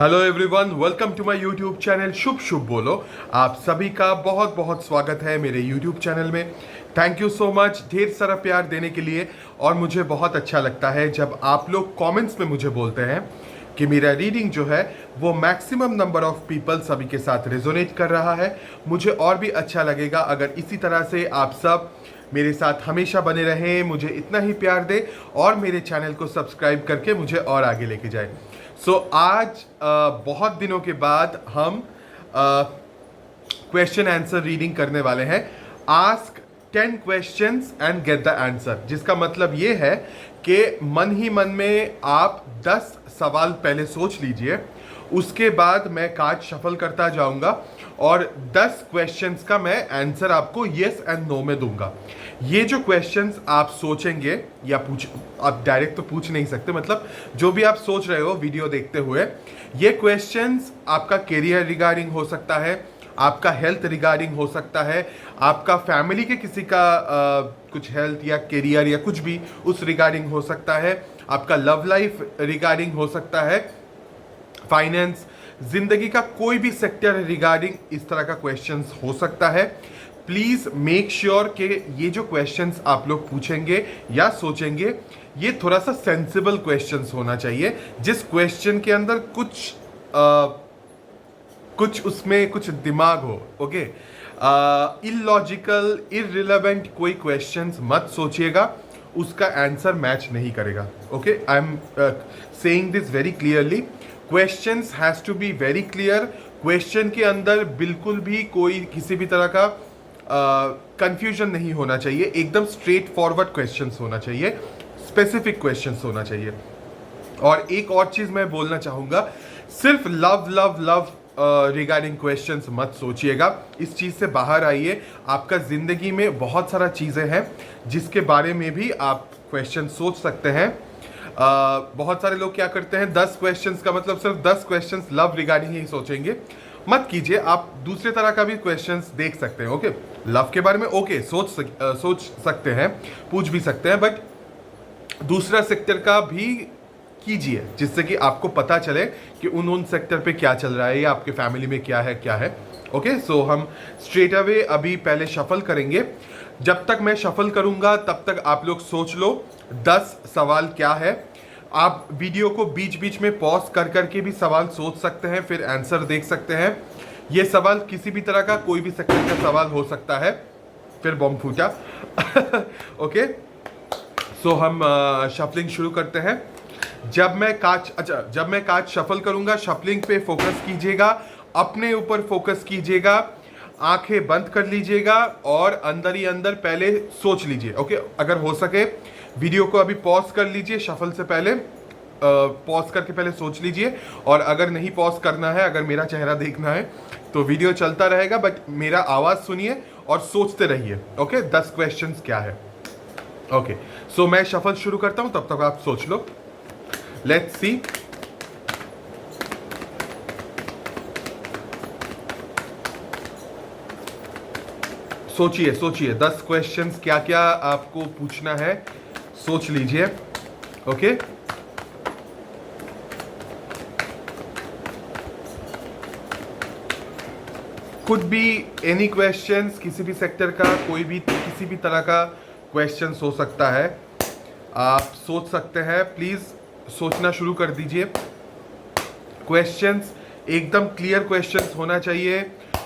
Hello everyone, welcome to my YouTube channel शुभ शुभ बोलो। आप सभी का बहुत बहुत स्वागत है मेरे यूट्यूब चैनल में। थैंक यू सो मच ढेर सारा प्यार देने के लिए। और मुझे बहुत अच्छा लगता है जब आप लोग कमेंट्स में मुझे बोलते हैं कि मेरा रीडिंग जो है वो मैक्सिमम नंबर ऑफ पीपल सभी के साथ रेजोनेट कर रहा है। मुझे और भी अच्छा लगेगा अगर इसी तरह से आप सब मेरे साथ हमेशा बने रहें, मुझे इतना ही प्यार दे और मेरे चैनल को सब्सक्राइब करके मुझे और आगे लेके जाए। आज बहुत दिनों के बाद हम क्वेश्चन आंसर रीडिंग करने वाले हैं। Ask 10 questions and get the answer, जिसका मतलब ये है कि मन ही मन में आप 10 सवाल पहले सोच लीजिए। उसके बाद मैं कार्ड शफल करता जाऊंगा और 10 क्वेश्चंस का मैं आंसर आपको यस एंड नो में दूंगा। ये जो क्वेश्चंस आप सोचेंगे या आप डायरेक्ट तो पूछ नहीं सकते, मतलब जो भी आप सोच रहे हो वीडियो देखते हुए, ये क्वेश्चंस आपका करियर रिगार्डिंग हो सकता है, आपका हेल्थ रिगार्डिंग हो सकता है, आपका फैमिली के किसी का कुछ हेल्थ या करियर या कुछ भी उस रिगार्डिंग हो सकता है, आपका लव लाइफ रिगार्डिंग हो सकता है, फाइनेंस, जिंदगी का कोई भी सेक्टर रिगार्डिंग इस तरह का क्वेश्चंस हो सकता है। प्लीज मेक श्योर कि ये जो क्वेश्चंस आप लोग पूछेंगे या सोचेंगे ये थोड़ा सा सेंसिबल क्वेश्चंस होना चाहिए, जिस क्वेश्चन के अंदर कुछ उसमें कुछ दिमाग हो। ओके, इलॉजिकल इररिलेवेंट कोई क्वेश्चंस मत सोचिएगा, उसका आंसर मैच नहीं करेगा। Okay, I am saying this very clearly. Questions has to be very clear. Question के अंदर बिल्कुल भी कोई किसी भी तरह का कंफ्यूजन नहीं होना चाहिए। एकदम स्ट्रेट फॉरवर्ड क्वेश्चंस होना चाहिए, स्पेसिफिक क्वेश्चंस होना चाहिए। और एक और चीज मैं बोलना चाहूंगा, सिर्फ love love love regarding questions मत सोचिएगा। इस चीज से बाहर आइए। आपका जिंदगी में बहुत सारा चीजें हैं जिसके बारे में भी आप क्वेश्चन सोच सकते हैं। बहुत सारे लोग क्या करते हैं, 10 क्वेश्चंस का मतलब सिर्फ 10 क्वेश्चंस लव रिगार्डिंग ही सोचेंगे। मत कीजिए, आप दूसरे तरह का भी क्वेश्चंस देख सकते हैं। ओके, लव के बारे में ओके सोच सकते हैं, पूछ भी सकते हैं, बट दूसरा सेक्टर का भी कीजिए, जिससे कि आपको पता चले कि उन सेक्टर पे क्या चल रहा है या आपके फैमिली में क्या है। ओके, सो हम स्ट्रेट अवे अभी पहले शफल करेंगे। जब तक मैं शफल करूंगा तब तक आप लोग सोच लो 10 सवाल क्या है। आप वीडियो को बीच बीच में पॉज कर करके भी सवाल सोच सकते हैं, फिर आंसर देख सकते हैं। ये सवाल किसी भी तरह का कोई भी सेक्टर का सवाल हो सकता है। फिर बॉम्ब फूटा। ओके, सो हम शफलिंग शुरू करते हैं। जब मैं कार्ड शफल करूंगा, शफलिंग पे फोकस कीजिएगा, अपने ऊपर फोकस कीजिएगा, आंखें बंद कर लीजिएगा और अंदर ही अंदर पहले सोच लीजिए। ओके, अगर हो सके वीडियो को अभी पॉज कर लीजिए, शफल से पहले पॉज करके पहले सोच लीजिए। और अगर नहीं पॉज करना है, अगर मेरा चेहरा देखना है तो वीडियो चलता रहेगा, बट मेरा आवाज सुनिए और सोचते रहिए। ओके, 10 क्वेश्चंस क्या है। ओके, सो मैं शफल शुरू करता हूं, तब तक आप सोच लो। Let's see. सोचिए 10 क्वेश्चंस क्या क्या आपको पूछना है, सोच लीजिए। Okay, could be any questions, किसी भी सेक्टर का कोई भी किसी भी तरह का क्वेश्चंस हो सकता है। आप सोच सकते हैं, प्लीज सोचना शुरू कर दीजिए। क्वेश्चंस एकदम क्लियर क्वेश्चंस होना चाहिए,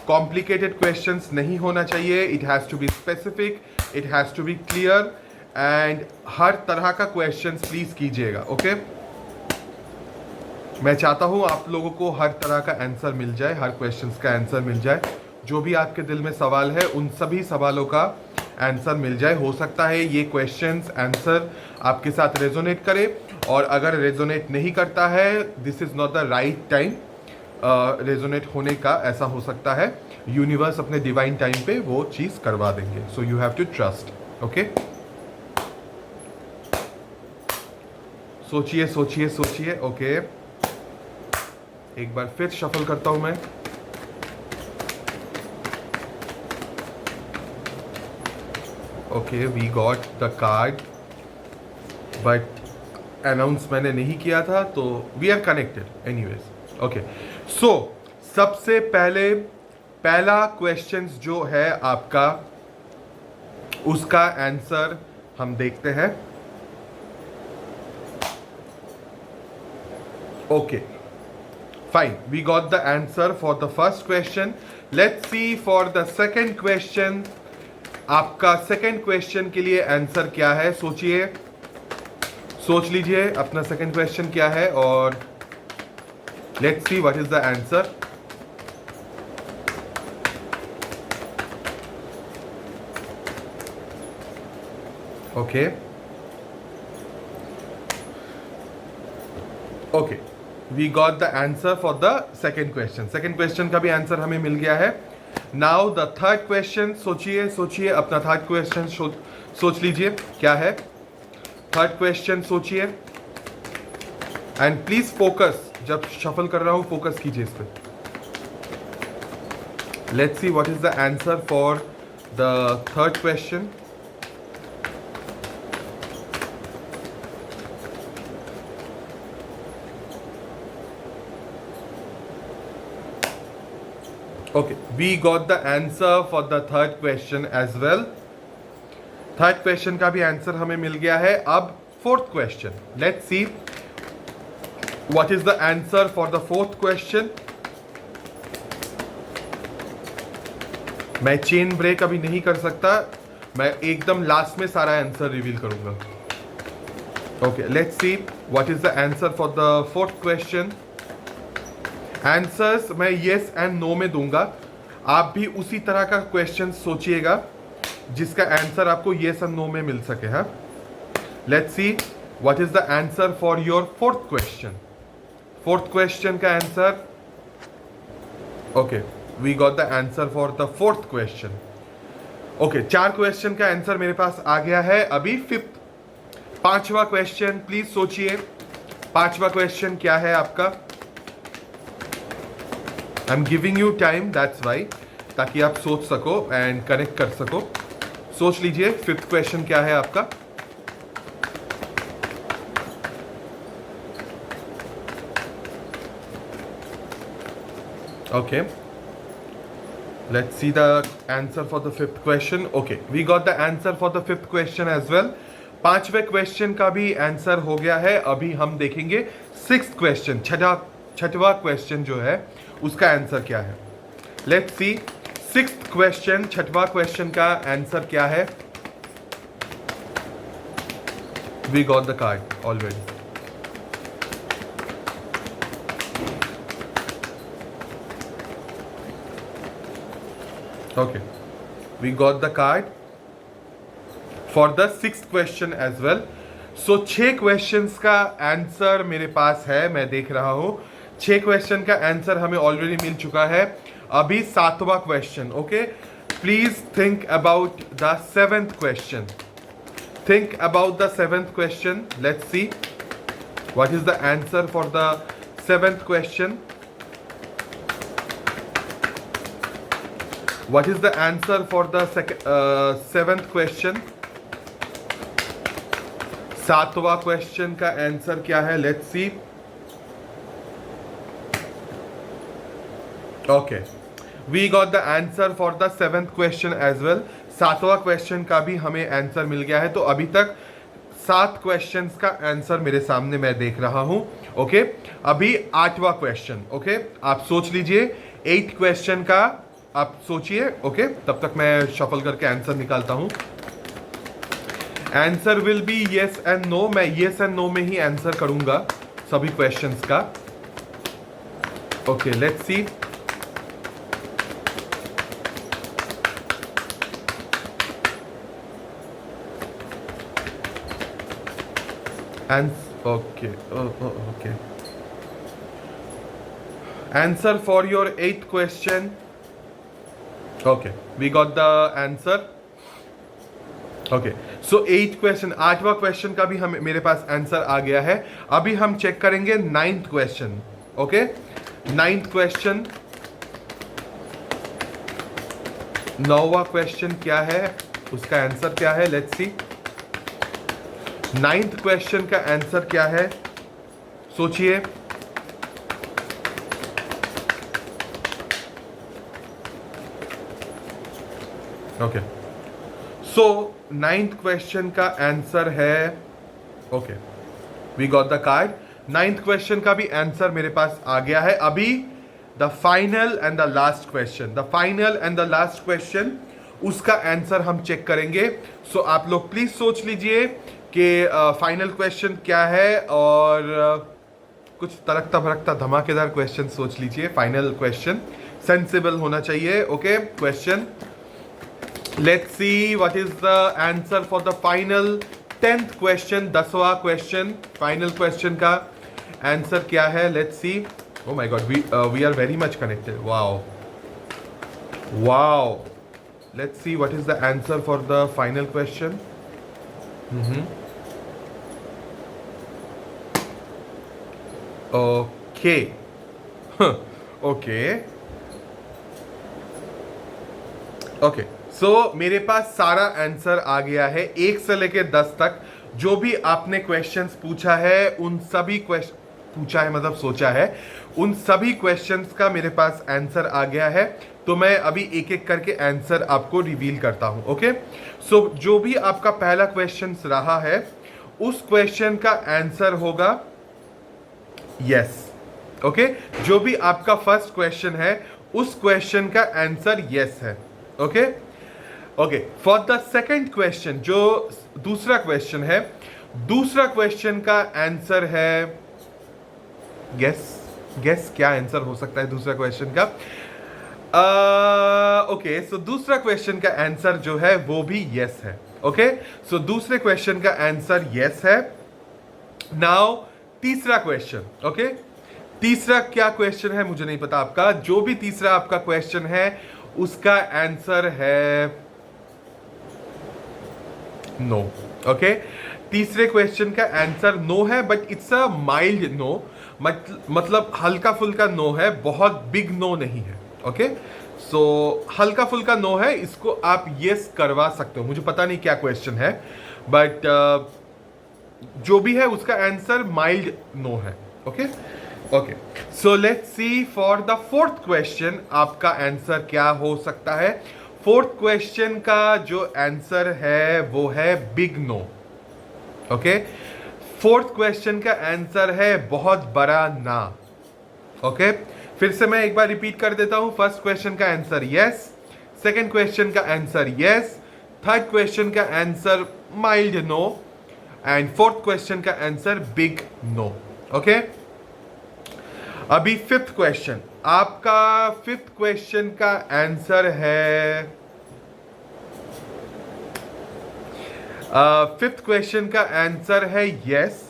कॉम्प्लिकेटेड क्वेश्चंस नहीं होना चाहिए। It has to be specific, it has to be clear and हर तरह का क्वेश्चंस प्लीज कीजिएगा। ओके, मैं चाहता हूं आप लोगों को हर तरह का आंसर मिल जाए, हर क्वेश्चंस का आंसर मिल जाए। जो भी आपके दिल में सवाल है उन सभी सवालों का आंसर मिल जाए। हो सकता है ये क्वेश्चंस आंसर आपके साथ रेजोनेट करे, और अगर रेजोनेट नहीं करता है, this is not the right time resonate होने का। ऐसा हो सकता है यूनिवर्स अपने डिवाइन टाइम पे वो चीज करवा देंगे। So you have to trust. Okay, सोचिए। ओके, एक बार फिर शफल करता हूं मैं। Okay, we got the card, but announce मैंने नहीं किया था, तो we are connected anyways. Okay, so सबसे पहला क्वेश्चन जो है आपका, उसका आंसर हम देखते हैं. Okay, fine, we got the answer for the first question. Let's see for the second question. आपका सेकंड क्वेश्चन के लिए आंसर क्या है? सोचिए, सोच लीजिए अपना सेकंड क्वेश्चन क्या है, और let's see what is the answer. Okay, okay, we got the answer for the second question. Second question का भी आंसर हमें मिल गया है. Now the third question. सोचिए, सोचिए अपना थर्ड क्वेश्चन सोच लीजिए क्या है. थर्ड क्वेश्चन सोचिए, एंड प्लीज फोकस. जब शफल कर रहा हूं फोकस कीजिए इस पे. Let's see what is the answer for the third question. Okay, we got the answer for the third question as well. Third question का भी आंसर हमें मिल गया है. अब fourth question, let's see what is the answer for the fourth question. मैं chain break अभी नहीं कर सकता, मैं एकदम लास्ट में सारा आंसर रिवील करूंगा. Okay, let's see what is the answer for the fourth question. Answers मैं येस एंड नो में दूंगा. आप भी उसी तरह का क्वेश्चन सोचिएगा जिसका आंसर आपको येस एंड नो में मिल सके. हाँ, let's see what is the answer for your fourth question. Fourth question का answer. Okay, we got the answer for the fourth question. Okay, 4 question का आंसर मेरे पास आ गया है. अभी फिफ्थ, पांचवा क्वेश्चन. प्लीज सोचिए पांचवा क्वेश्चन क्या है आपका. I am giving you time, that's why, ताकि आप सोच सको एंड कनेक्ट कर सको. सोच लीजिए फिफ्थ क्वेश्चन क्या है आपका. Okay, let's see the answer for the fifth question. Okay, we got the answer for the fifth question as well. पांचवें क्वेश्चन का भी आंसर हो गया है. अभी हम देखेंगे सिक्स्थ क्वेश्चन, छठवा क्वेश्चन जो है उसका आंसर क्या है. लेट्स सी सिक्स्थ क्वेश्चन, छठवा क्वेश्चन का आंसर क्या है. We got the card already. Okay, we got the card for the sixth question as well. So 6 questions का आंसर मेरे पास है, मैं देख रहा हूं. 6 क्वेश्चन का आंसर हमें ऑलरेडी मिल चुका है. अभी 7वां question. Okay, please think about the 7th question. Think about the 7th question. Let's see what is the answer for the 7th question. What is the answer for the 7th question. 7वां question का answer क्या है. Let's see. Okay, we got the answer for the 7th question as well. 7वां question का भी हमें answer मिल गया है. तो अभी तक 7 क्वेश्चंस का आंसर मेरे सामने मैं देख रहा हूं. ओके, अभी 8वां क्वेश्चन. ओके, आप सोच लीजिए 8th क्वेश्चन का आप सोचिए. ओके, तब तक मैं शफल करके आंसर निकालता हूं. Answer will be yes and no. मैं येस एंड नो में ही आंसर करूंगा सभी क्वेश्चंस का. Okay, let's see. Okay. Okay. Answer for your 8th question. Okay, we got the answer. Okay, so 8th question, 8वां question का भी हमें मेरे पास आंसर आ गया है. अभी हम चेक करेंगे 9th question. Okay, 9th question, 9वां क्वेश्चन क्या है, उसका आंसर क्या है. लेट्स सी 9th क्वेश्चन का आंसर क्या है. सोचिए. ओके, सो 9th क्वेश्चन का आंसर है, okay we got the card. 9th question का भी आंसर मेरे पास आ गया है। अभी the final and the last question, the final and the last question, उसका आंसर हम चेक करेंगे। सो आप लोग प्लीज सोच लीजिए कि फाइनल क्वेश्चन क्या है, और कुछ तड़कता भड़कता धमाकेदार क्वेश्चन सोच लीजिए। फाइनल क्वेश्चन सेंसिबल होना चाहिए। Okay, question, let's see what is the answer for the final 10th question, 10वां क्वेश्चन। फाइनल क्वेश्चन का आंसर क्या है? Let's see. Oh my God, we are very much connected. Wow. Let's see what is the answer for the final question. Okay. Okay. Okay. So मेरे पास सारा answer आ गया है, 1 से लेके 10 तक। जो भी आपने क्वेश्चंस पूछा है, उन सभी क्वेश्चन पूछा है मतलब सोचा है, उन सभी क्वेश्चंस का मेरे पास आंसर आ गया है। तो मैं अभी एक एक करके आंसर आपको रिवील करता हूं। ओके, सो जो भी आपका पहला क्वेश्चन रहा है, उस क्वेश्चन का आंसर होगा यस। ओके, जो भी आपका फर्स्ट क्वेश्चन है, उस क्वेश्चन का आंसर यस है। Okay okay, for the second question, जो दूसरा क्वेश्चन है, दूसरा क्वेश्चन का आंसर है गेस क्या आंसर हो सकता है दूसरा क्वेश्चन का? ओके, सो दूसरा क्वेश्चन का आंसर जो है वो भी यस है। ओके, सो दूसरे क्वेश्चन का आंसर यस है। नाउ तीसरा क्वेश्चन। ओके, तीसरा क्या क्वेश्चन है मुझे नहीं पता आपका। जो भी तीसरा आपका क्वेश्चन है, उसका आंसर है नो। ओके, तीसरे क्वेश्चन का आंसर नो है, but it's a mild no, मतलब हल्का फुल्का नो है, बहुत बिग नो नहीं है। ओके, सो हल्का फुल्का नो है, इसको आप यस करवा सकते हो। मुझे पता नहीं क्या क्वेश्चन है, बट जो भी है उसका आंसर माइल्ड नो है। Okay okay, so let's see for the fourth question आपका आंसर क्या हो सकता है। फोर्थ क्वेश्चन का जो आंसर है वो है big no. Okay, fourth question का आंसर है बहुत बड़ा ना। ओके, फिर से मैं एक बार रिपीट कर देता हूं। फर्स्ट क्वेश्चन का आंसर यस, सेकंड क्वेश्चन का आंसर यस, थर्ड क्वेश्चन का answer mild no, and fourth question का आंसर बिग नो। ओके, अभी फिफ्थ क्वेश्चन, आपका फिफ्थ क्वेश्चन का आंसर है, फिफ्थ क्वेश्चन का आंसर है यस,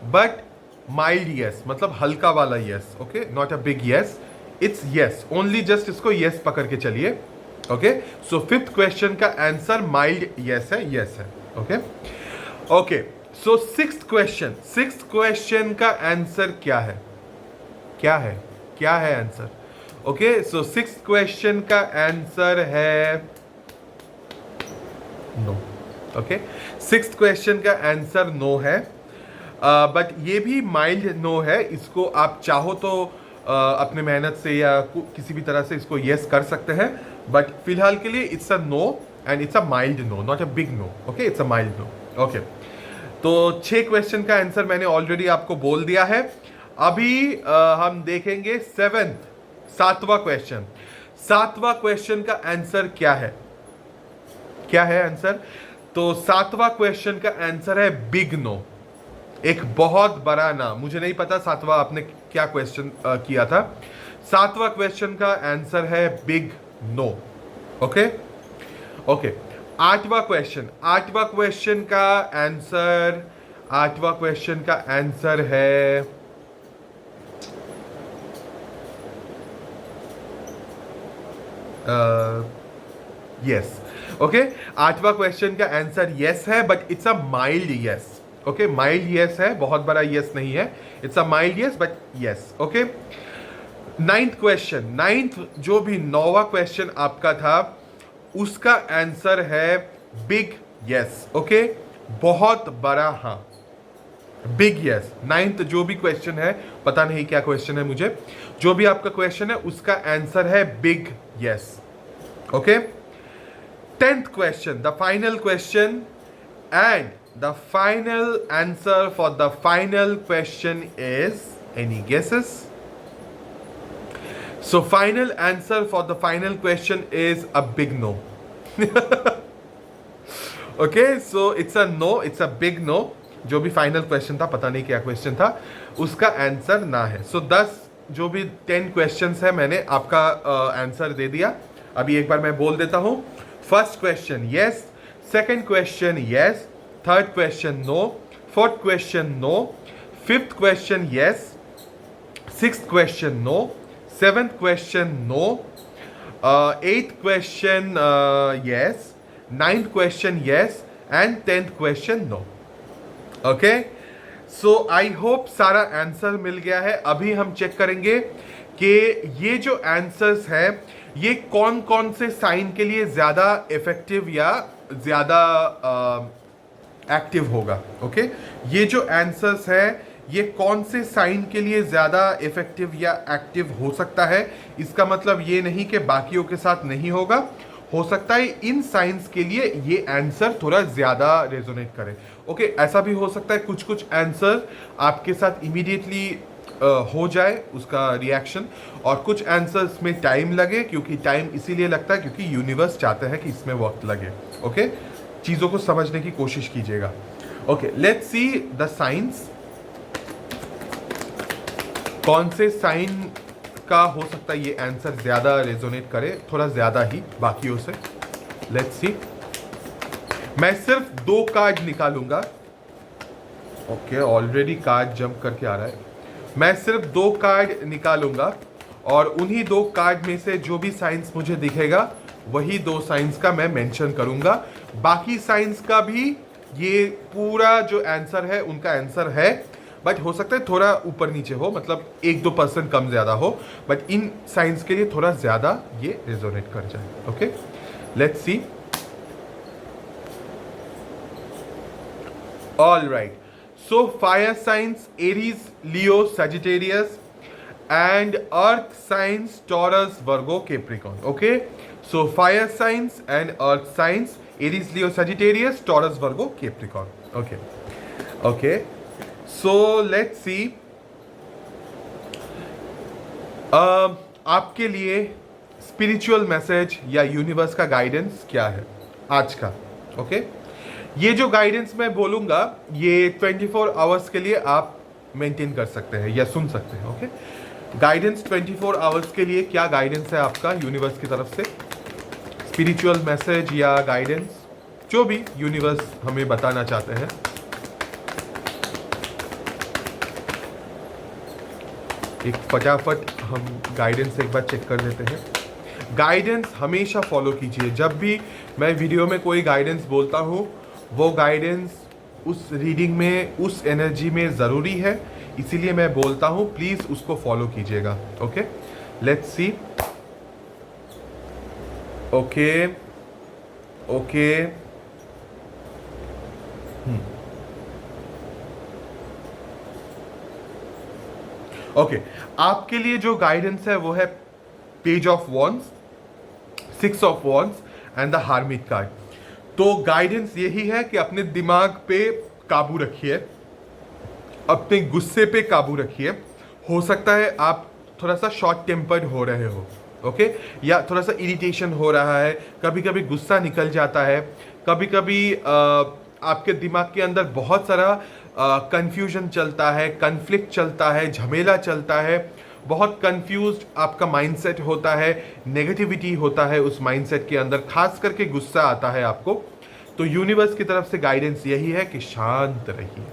बट माइल्ड यस, मतलब हल्का वाला yes. Okay, not a big yes, it's yes only, just इसको यस पकड़ के चलिए। ओके, सो फिफ्थ क्वेश्चन का आंसर माइल्ड यस है, यस है। ओके ओके, सो सिक्स्थ क्वेश्चन, सिक्स्थ क्वेश्चन का आंसर क्या है? क्या है, क्या है आंसर? ओके, सो सिक्स्थ क्वेश्चन का आंसर है नो। ओके, सिक्स्थ क्वेश्चन का आंसर नो है, बट ये भी माइल्ड नो है। इसको आप चाहो तो अपने मेहनत से या किसी भी तरह से इसको यस कर सकते हैं, बट फिलहाल के लिए it's a no, and it's a mild no, not a big no. Okay, it's a mild no. Okay, तो 6 क्वेश्चन का आंसर मैंने ऑलरेडी आपको बोल दिया है। अभी हम देखेंगे सातवां क्वेश्चन। सातवां क्वेश्चन का आंसर क्या है? क्या है आंसर? तो सातवां क्वेश्चन का आंसर है बिग नो, एक बहुत बड़ा ना। मुझे नहीं पता सातवां आपने क्या क्वेश्चन किया था। सातवां क्वेश्चन का आंसर है बिग नो। ओके ओके, आठवां क्वेश्चन, आठवां क्वेश्चन का आंसर, आठवां क्वेश्चन का आंसर है यस। ओके, आठवां क्वेश्चन का आंसर यस है, but it's a mild yes. Okay, mild yes है, बहुत बड़ा यस नहीं है, it's a mild yes but yes. Okay, ninth question, ninth जो भी 9वां क्वेश्चन आपका था, उसका आंसर है बिग यस। ओके, बहुत बड़ा हाँ, बिग यस। नाइन्थ जो भी क्वेश्चन है, पता नहीं क्या क्वेश्चन है मुझे, जो भी आपका क्वेश्चन है उसका आंसर है big yes. Okay, 10th question, the final question, and the final answer for the final question is, any guesses? So final answer for the final question is a big no. Okay, so it's a no, it's a big no. जो भी final question था, पता नहीं क्या question था, उसका answer ना है. सो 10 जो भी 10 क्वेश्चंस है मैंने आपका आंसर दे दिया. अभी एक बार मैं बोल देता हूं. First question yes, second question yes, third question no, fourth question no, fifth question yes, sixth question no, seventh question no, eighth question yes, ninth question yes and 10th question no. Okay, so I hope सारा answer मिल गया है. अभी हम check करेंगे कि ये जो आंसर्स है ये कौन कौन से साइन के लिए ज्यादा इफेक्टिव या ज्यादा एक्टिव होगा. ओके, ये जो आंसर्स है ये कौन से साइन के लिए ज्यादा इफेक्टिव या एक्टिव हो सकता है. इसका मतलब ये नहीं कि बाकियों के साथ नहीं होगा. हो सकता है इन साइंस के लिए ये आंसर थोड़ा ज्यादा रेजोनेट करे. ओके, ऐसा भी हो सकता है कुछ कुछ आंसर आपके साथ इमीडिएटली हो जाए उसका रिएक्शन, और कुछ आंसर्स में टाइम लगे. क्योंकि टाइम इसीलिए लगता है क्योंकि यूनिवर्स चाहता है कि इसमें वक्त लगे. ओके, चीजों को समझने की कोशिश कीजिएगा. Okay, let's see the science. कौन से साइन का हो सकता है ये आंसर ज्यादा रेजोनेट करे, थोड़ा ज्यादा ही बाकियों से. Let's see. मैं सिर्फ 2 कार्ड निकालूंगा. ओके, ऑलरेडी कार्ड जंप करके आ रहा है. मैं सिर्फ 2 कार्ड निकालूंगा और उन्हीं 2 कार्ड में से जो भी साइंस मुझे दिखेगा वही 2 साइंस का मैं मेंशन करूंगा. बाकी साइंस का भी ये पूरा जो आंसर है उनका आंसर है, बट हो सकता है थोड़ा ऊपर नीचे हो, मतलब 1-2% कम ज्यादा हो. बट इन साइंस के लिए थोड़ा ज्यादा ये रेजोनेट कर जाए. Okay, let's C. All right, so fire science Aries, Leo, Sagittarius, and earth signs Taurus, Virgo, Capricorn. Okay, so fire signs and earth signs Aries, Leo, Sagittarius, Taurus, Virgo, Capricorn. Okay, okay, so let's see. आपके लिए spiritual message या universe का guidance क्या है आज का. Okay, ये जो गाइडेंस मैं बोलूंगा ये 24 आवर्स के लिए आप मेंटेन कर सकते हैं या सुन सकते हैं. ओके, गाइडेंस 24 आवर्स के लिए क्या गाइडेंस है आपका यूनिवर्स की तरफ से, स्पिरिचुअल मैसेज या गाइडेंस, जो भी यूनिवर्स हमें बताना चाहते हैं. एक फटाफट हम गाइडेंस एक बार चेक कर लेते हैं. गाइडेंस हमेशा फॉलो कीजिए. जब भी मैं वीडियो में कोई गाइडेंस बोलता हूँ वो गाइडेंस उस रीडिंग में, उस एनर्जी में ज़रूरी है, इसीलिए मैं बोलता हूं प्लीज उसको फॉलो कीजिएगा. Okay, let's see. Okay okay, okay, आपके लिए जो गाइडेंस है वो है page of wands, 6 of wands and the hermit card. तो गाइडेंस यही है कि अपने दिमाग पे काबू रखिए, अपने गुस्से पे काबू रखिए. हो सकता है आप थोड़ा सा शॉर्ट टेम्पर्ड हो रहे हो. ओके, या थोड़ा सा इरिटेशन हो रहा है, कभी कभी गुस्सा निकल जाता है, कभी कभी आपके दिमाग के अंदर बहुत सारा कंफ्यूजन चलता है, कन्फ्लिक्ट चलता है, झमेला चलता है, बहुत कंफ्यूज्ड आपका माइंडसेट होता है, नेगेटिविटी होता है उस माइंडसेट के अंदर, खास करके गुस्सा आता है आपको. तो यूनिवर्स की तरफ से गाइडेंस यही है कि शांत रहिए.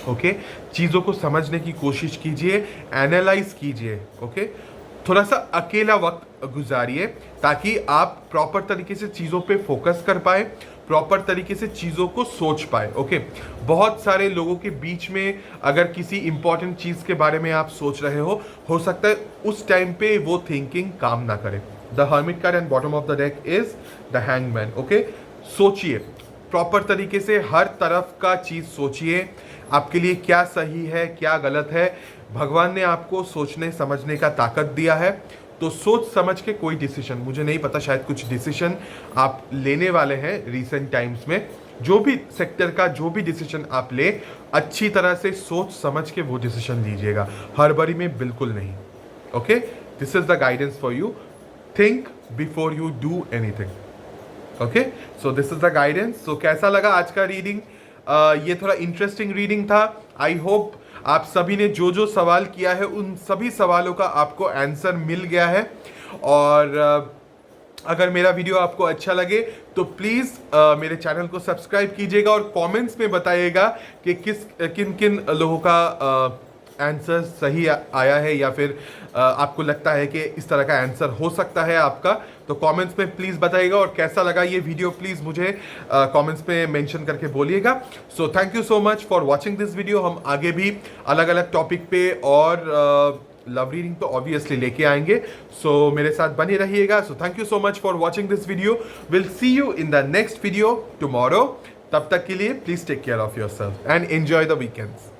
ओके, चीज़ों को समझने की कोशिश कीजिए, एनालाइज कीजिए. ओके, थोड़ा सा अकेला वक्त गुजारिए ताकि आप प्रॉपर तरीके से चीज़ों पे फोकस कर पाए, प्रॉपर तरीके से चीज़ों को सोच पाए. ओके, बहुत सारे लोगों के बीच में अगर किसी इंपॉर्टेंट चीज़ के बारे में आप सोच रहे हो सकता है उस टाइम पे वो थिंकिंग काम ना करे. The hermit card and bottom of the deck is the hangman. Okay, सोचिए प्रॉपर तरीके से, हर तरफ का चीज़ सोचिए, आपके लिए क्या सही है क्या गलत है. भगवान ने आपको सोचने समझने का ताकत दिया है, तो सोच समझ के कोई डिसीजन, मुझे नहीं पता, शायद कुछ डिसीजन आप लेने वाले हैं रिसेंट टाइम्स में, जो भी सेक्टर का जो भी डिसीजन आप ले, अच्छी तरह से सोच समझ के वो डिसीजन लीजिएगा, हड़बड़ी में बिल्कुल नहीं। Okay, this is the guidance for you, think before you do anything. Okay, so this is the guidance. So कैसा लगा आज का रीडिंग? ये थोड़ा इंटरेस्टिंग रीडिंग था। आई होप आप सभी ने जो जो सवाल किया है उन सभी सवालों का आपको आंसर मिल गया है। और अगर मेरा वीडियो आपको अच्छा लगे तो प्लीज़ मेरे चैनल को सब्सक्राइब कीजिएगा और कमेंट्स में बताइएगा कि किन किन लोगों का आंसर सही आया है, या फिर आपको लगता है कि इस तरह का आंसर हो सकता है आपका। तो कमेंट्स में प्लीज़ बताइएगा, और कैसा लगा ये वीडियो प्लीज़ मुझे कमेंट्स में मेंशन करके बोलिएगा। सो thank you so much for watching this video. हम आगे भी अलग अलग टॉपिक पे और लव रीडिंग तो ऑब्वियसली लेके आएंगे। सो मेरे साथ बने रहिएगा। So thank you so much for watching this video. Will see you in the next video tomorrow. तब तक के लिए please take care of yourself and enjoy the weekends.